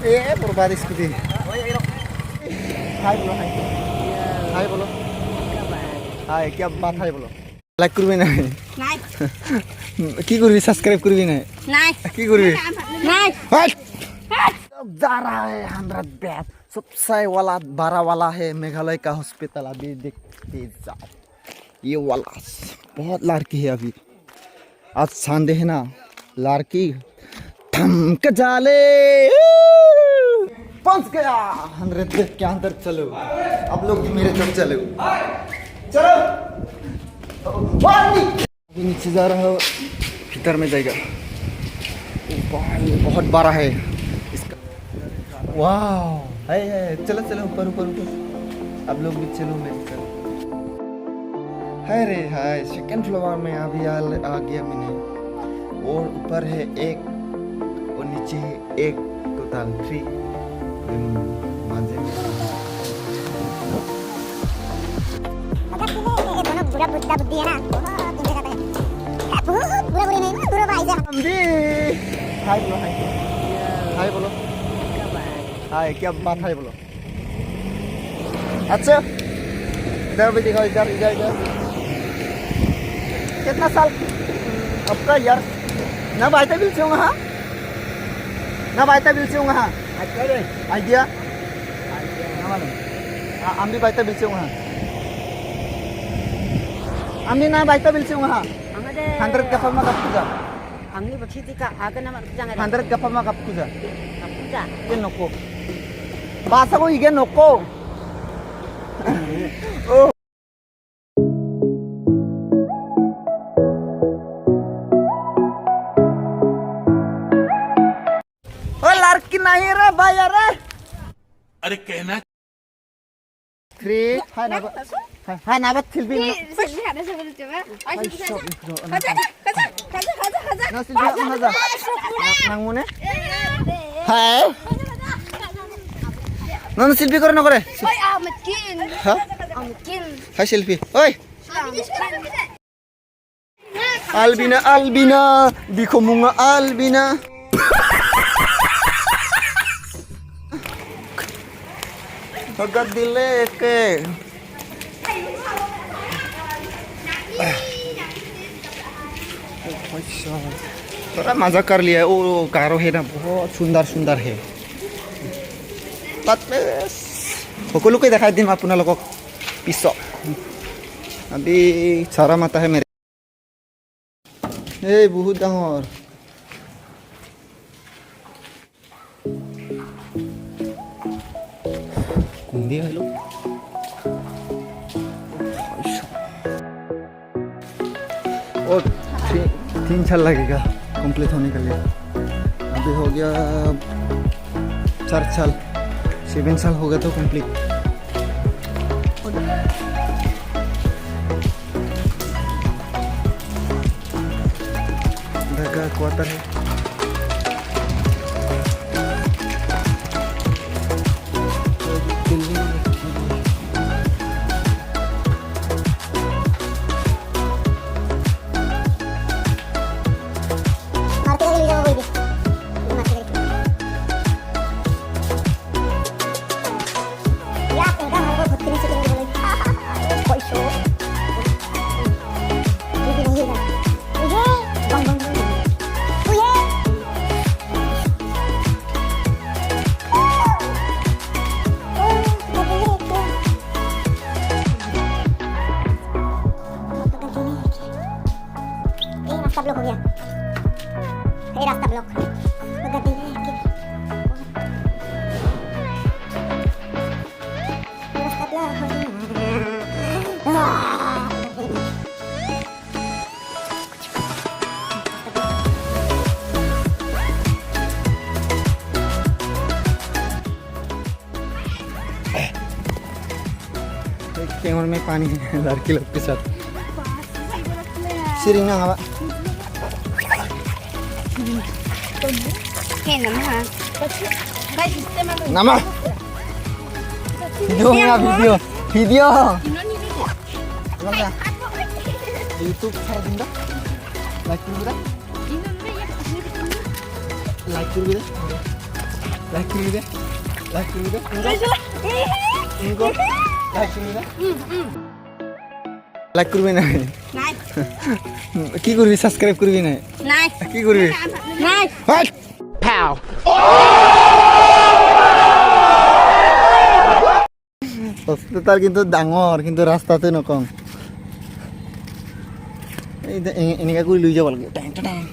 बर्बाद स्कूटी हाय बोलो हाय हाय बोलो हाय क्या बात है बोलो लाइक करबी ना की करबी सब्सक्राइब करबी ना की करबी जा रहा है हमारा बैग सबसे वाला बड़ा वाला है मेघालय का हॉस्पिटल अभी देखते जाओ ये वाला बहुत लड़की है अभी आज संडे है ना लड़की धमक जाले पहुंच गया 100 बैग के अंदर चलो अब लोग भी मेरे साथ चलो चलो अभी नीचे जा रहा है भीतर में जाएगा बहुत बड़ा है इसका वाह है चलो चलो ऊपर ऊपर ऊपर अब लोग भी चलो मेरे साथ है रे हाय सेकंड फ्लोर में अभी आ गया मैंने और ऊपर है एक और नीचे है एक टोटल 3 माजे में बुरा बुद्धि है ना बहुत बुरा नहीं ना बुरा भाई जी हाय बोलो हाय बोलो हाय क्या बात है बोलो अच्छा इधर भी दिखाओ इधर इधर इधर कितना साल आपका यार ना बाइता बिल से हाँ ना बाइता बिल से हाँ आइडिया ना मालूम आम्ही बाइता बिल से हाँ आम्ही ना बाइता बिल से हाँ 100 kapal mah kap kuja amni bersiti ka aga nama jangan 100 kapal mah kap kuja igen noko bahasa ko igen noko oh लड़की नहीं रे भैया रे अरे कहना 3 hai nabat silbi Silbi ada sebelum coba. na silbi naza nang mune hai nang silbi kore na kore Oi, Ahmad Kin. ha Ahmad Kin. hai silbi oi Albina Albina diko munga Albina agak dileke थोड़ा मजा कर लिया है वो कारो है ना बहुत सुंदर सुंदर है সকলোকে দেখাই দিম আপোনালোকক পিছত अभी सारा माता है मेरे ए बहुत डाঙৰ कुंदी हेलो और 3 साल लगेगा कंप्लीट होने के लिए अभी हो गया 4 साल 7 साल हो गया तो कंप्लीट इधर का क्वार्टर है रास्ता ब्लॉक हो गया ये रास्ता ब्लॉक गति है कि रास्ता ब्लॉक हो गया कैमरे में पानी है लड़की लोग के साथ सिरिंग ना हवा nama video nggak video YouTube saya benda like dulu dah like করবি দে লাইক করবি দে ইনকো লাইক করবি না লাইক করবি না নাই কি করবি সাবস্ক্রাইব করবি না নাই কি করবি নাই হাট হসপিটাল কিন্তু ডাঙৰ কিন্তু ৰাস্তাতে নকম এই এনেকা কৰি লৈ যাব লাগে টাইম টাইম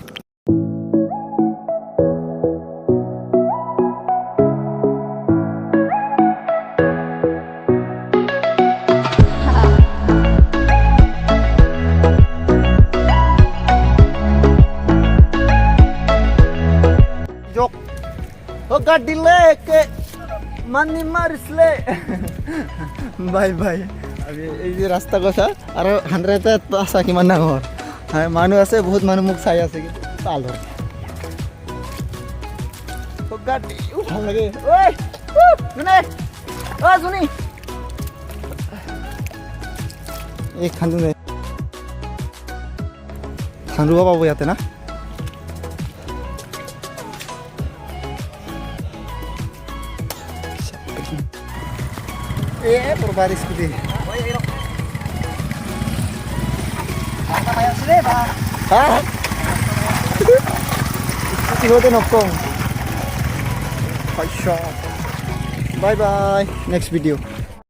জক ও গাড়ি লেকে মানি মারিসলে বাই বাই আমি এই যে ৰাস্তা কথা আৰু 100 আছে কিমান ডাঙৰ হয় মানুহ আছে বহুত মানুহ মোক চাই আছে কিন্তু ভাল হয় ও গাড়ি ভাল লাগে ঐ জুনে ও জুনি এই খান্দু নে খান্দুব পাব ইয়াতে না por baris kuti. Ah. Skuti hote nokong. Bye bye. Next video.